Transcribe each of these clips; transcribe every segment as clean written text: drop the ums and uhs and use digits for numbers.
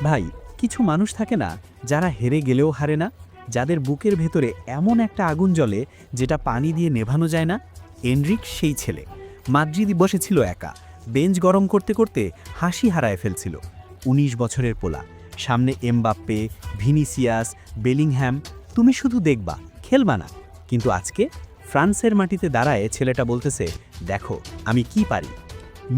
ভাই, কিছু মানুষ থাকে না যারা হেরে গেলেও হারে না, যাদের বুকের ভেতরে এমন একটা আগুন জ্বলে যেটা পানি দিয়ে নেভানো যায় না। এনরিক সেই ছেলে। মাদ্রিদ বসেছিল একা, বেঞ্চ গরম করতে করতে হাসি হারায় ফেলছিল। ১৯ বছরের পোলা, সামনে এমবাপ্পে, ভিনিসিয়াস, বেলিংহ্যাম। তুমি শুধু দেখবা, খেলবা না। কিন্তু আজকে ফ্রান্সের মাটিতে দাঁড়ায় ছেলেটা বলতেছে, দেখো আমি কি পারি।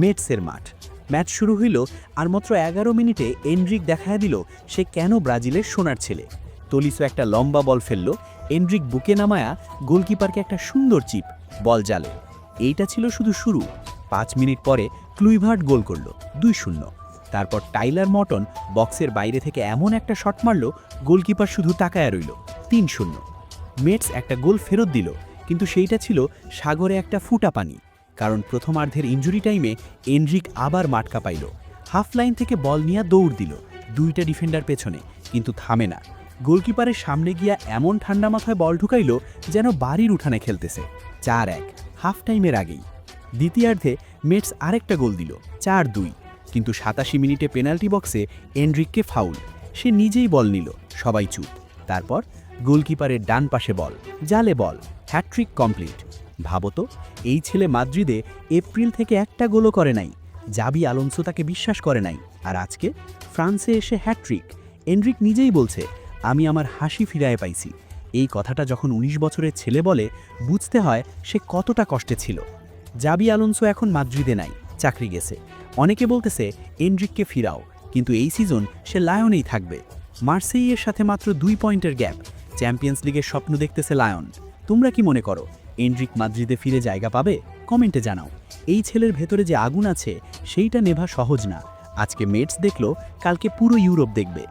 মেটসের মাঠ। ম্যাচ শুরু হইল, আর মাত্র ১১ মিনিটে এনরিক দেখায় দিল সে কেন ব্রাজিলের সোনার ছেলে। তলিসো একটা লম্বা বল ফেলল, এনরিক বুকে নামায়া গোলকিপারকে একটা সুন্দর চিপ, বল জালে। এইটা ছিল শুধু শুরু। ৫ মিনিট পরে ক্লুইভার্ট গোল করল, ২-০। তারপর টাইলার মটন বক্সের বাইরে থেকে এমন একটা শট মারল, গোলকিপার শুধু তাকায়া রইল, ৩-০। মেটস একটা গোল ফেরত দিল, কিন্তু সেইটা ছিল সাগরে একটা ফুটা পানি। কারণ প্রথমার্ধের ইনজুরি টাইমে এনরিক আবার মাঠ কাঁপাইল। হাফ লাইন থেকে বল নিয়ে দৌড় দিল, ২টা ডিফেন্ডার পেছনে, কিন্তু থামে না। গোলকিপারের সামনে গিয়া এমন ঠান্ডা মাথায় বল ঢুকাইল যেন বাড়ির উঠানে খেলতেছে। ৪-১, হাফ টাইমের আগেই। দ্বিতীয়ার্ধে মেটস আরেকটা গোল দিল, ৪-২। কিন্তু ৮৭ মিনিটে পেনাল্টি বক্সে এনরিককে ফাউল। সে নিজেই বল নিল, সবাই চুপ। তারপর গোলকিপারের ডান পাশে বল, জালে বল, হ্যাট্রিক কমপ্লিট। ভাবতো, এই ছেলে মাদ্রিদে এপ্রিল থেকে একটা গোলও করে নাই। জাবি আলোনসো তাকে বিশ্বাস করে নাই, আর আজকে ফ্রান্সে এসে হ্যাট্রিক। এনরিক নিজেই বলছে, আমি আমার হাসি ফিরায় পাইছি। এই কথাটা যখন ১৯ বছরের ছেলে বলে, বুঝতে হয় সে কতটা কষ্টে ছিল। জাবি আলোনসো এখন মাদ্রিদে নাই, চাকরি গেছে। অনেকে বলতেছে এনরিককে ফিরাও, কিন্তু এই সিজন সে লায়নেই থাকবে। মার্সেইয়ের সাথে মাত্র ২ পয়েন্টের গ্যাপ। চ্যাম্পিয়ন্স লিগের স্বপ্ন দেখতেছে লায়ন। তোমরা কি মনে করো, এনরিক মাদ্রিদে ফিরে জায়গা পাবে? কমেন্টে জানাও। এই ছেলের ভেতরে যে আগুন আছে সেইটা নেভা সহজ না। আজকে মেটস দেখলো, কালকে পুরো ইউরোপ দেখবে।